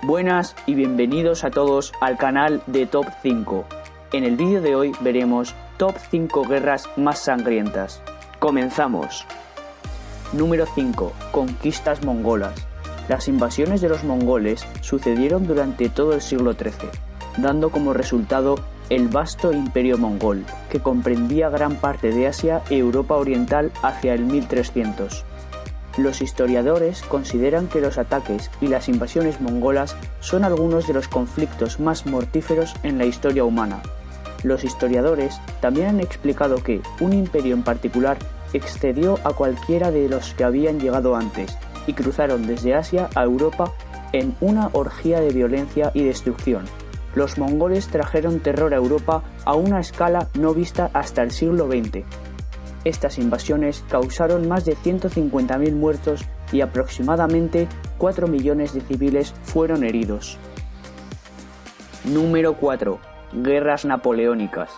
Buenas y bienvenidos a todos al canal de Top 5. En el vídeo de hoy veremos Top 5 guerras más sangrientas. ¡Comenzamos! Número 5. Conquistas mongolas. Las invasiones de los mongoles sucedieron durante todo el siglo XIII, dando como resultado el vasto imperio mongol, que comprendía gran parte de Asia y Europa Oriental hacia el 1300. Los historiadores consideran que los ataques y las invasiones mongolas son algunos de los conflictos más mortíferos en la historia humana. Los historiadores también han explicado que un imperio en particular excedió a cualquiera de los que habían llegado antes y cruzaron desde Asia a Europa en una orgía de violencia y destrucción. Los mongoles trajeron terror a Europa a una escala no vista hasta el siglo XX. Estas invasiones causaron más de 150.000 muertos y aproximadamente 4 millones de civiles fueron heridos. Número 4. Guerras napoleónicas.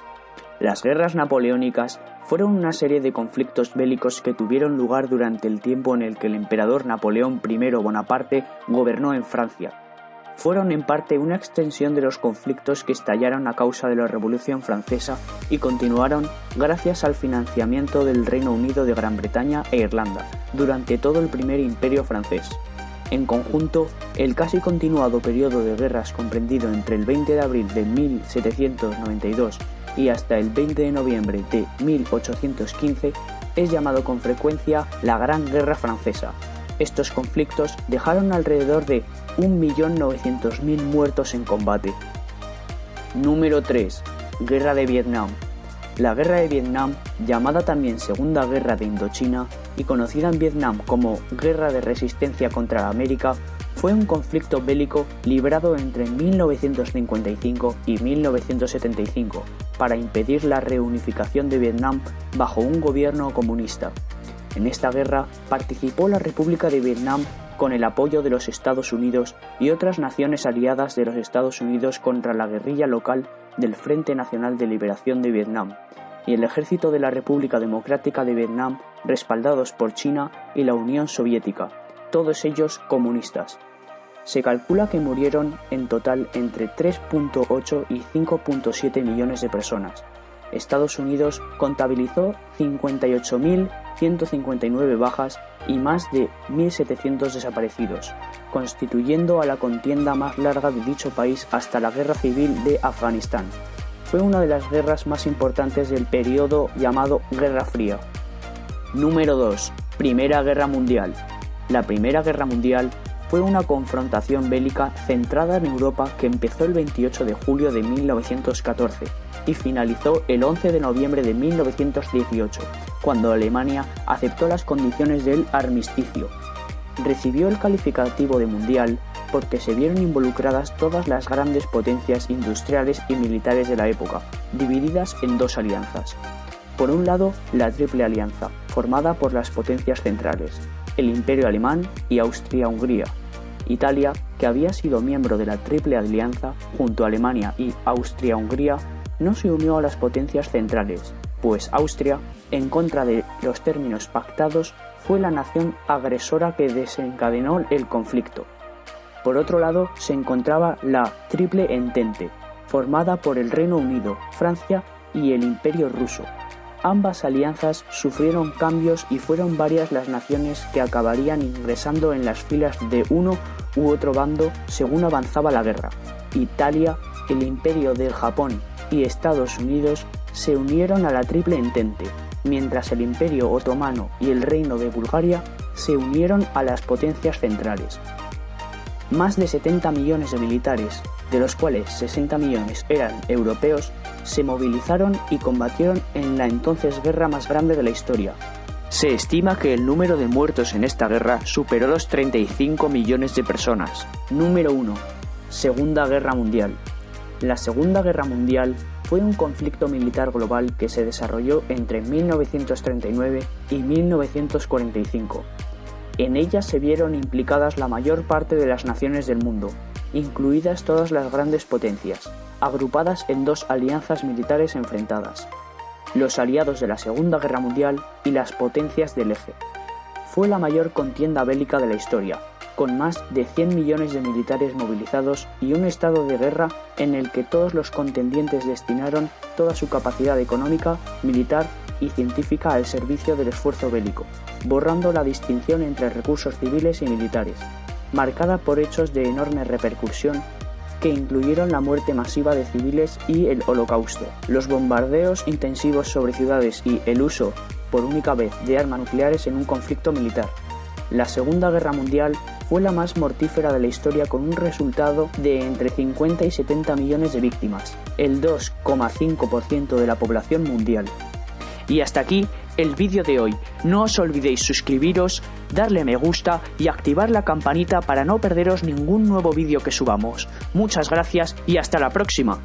Las guerras napoleónicas fueron una serie de conflictos bélicos que tuvieron lugar durante el tiempo en el que el emperador Napoleón I Bonaparte gobernó en Francia. Fueron en parte una extensión de los conflictos que estallaron a causa de la Revolución Francesa y continuaron gracias al financiamiento del Reino Unido de Gran Bretaña e Irlanda durante todo el primer imperio francés. En conjunto, el casi continuado periodo de guerras comprendido entre el 20 de abril de 1792 y hasta el 20 de noviembre de 1815 es llamado con frecuencia la Gran Guerra Francesa. Estos conflictos dejaron alrededor de 1.900.000 muertos en combate. Número 3. Guerra de Vietnam. La Guerra de Vietnam, llamada también Segunda Guerra de Indochina y conocida en Vietnam como Guerra de Resistencia contra América, fue un conflicto bélico librado entre 1955 y 1975 para impedir la reunificación de Vietnam bajo un gobierno comunista. En esta guerra participó la República de Vietnam con el apoyo de los Estados Unidos y otras naciones aliadas de los Estados Unidos contra la guerrilla local del Frente Nacional de Liberación de Vietnam y el ejército de la República Democrática de Vietnam, respaldados por China y la Unión Soviética, todos ellos comunistas. Se calcula que murieron en total entre 3.8 y 5.7 millones de personas. Estados Unidos contabilizó 58.159 bajas y más de 1.700 desaparecidos, constituyendo a la contienda más larga de dicho país hasta la Guerra Civil de Afganistán. Fue una de las guerras más importantes del periodo llamado Guerra Fría. Número 2. Primera Guerra Mundial. La Primera Guerra Mundial fue una confrontación bélica centrada en Europa que empezó el 28 de julio de 1914 y finalizó el 11 de noviembre de 1918, cuando Alemania aceptó las condiciones del armisticio. Recibió el calificativo de mundial porque se vieron involucradas todas las grandes potencias industriales y militares de la época, divididas en dos alianzas. Por un lado, la Triple Alianza, formada por las potencias centrales, el Imperio Alemán y Austria-Hungría. Italia, que había sido miembro de la Triple Alianza junto a Alemania y Austria-Hungría, no se unió a las potencias centrales, pues Austria, en contra de los términos pactados, fue la nación agresora que desencadenó el conflicto. Por otro lado, se encontraba la Triple Entente, formada por el Reino Unido, Francia y el Imperio Ruso. Ambas alianzas sufrieron cambios y fueron varias las naciones que acabarían ingresando en las filas de uno u otro bando según avanzaba la guerra. Italia, el Imperio del Japón y Estados Unidos se unieron a la Triple Entente, mientras el Imperio Otomano y el Reino de Bulgaria se unieron a las potencias centrales. Más de 70 millones de militares, de los cuales 60 millones eran europeos, se movilizaron y combatieron en la entonces guerra más grande de la historia. Se estima que el número de muertos en esta guerra superó los 35 millones de personas. Número 1. Segunda Guerra Mundial. La Segunda Guerra Mundial fue un conflicto militar global que se desarrolló entre 1939 y 1945. En ella se vieron implicadas la mayor parte de las naciones del mundo, incluidas todas las grandes potencias, agrupadas en dos alianzas militares enfrentadas: los aliados de la Segunda Guerra Mundial y las potencias del Eje. Fue la mayor contienda bélica de la historia, con más de 100 millones de militares movilizados y un estado de guerra en el que todos los contendientes destinaron toda su capacidad económica, militar y científica al servicio del esfuerzo bélico, borrando la distinción entre recursos civiles y militares, marcada por hechos de enorme repercusión que incluyeron la muerte masiva de civiles y el Holocausto, los bombardeos intensivos sobre ciudades y el uso, por única vez, de armas nucleares en un conflicto militar. La Segunda Guerra Mundial fue la más mortífera de la historia, con un resultado de entre 50 y 70 millones de víctimas, el 2,5% de la población mundial. Y hasta aquí el vídeo de hoy. No os olvidéis suscribiros, darle me gusta y activar la campanita para no perderos ningún nuevo vídeo que subamos. Muchas gracias y hasta la próxima.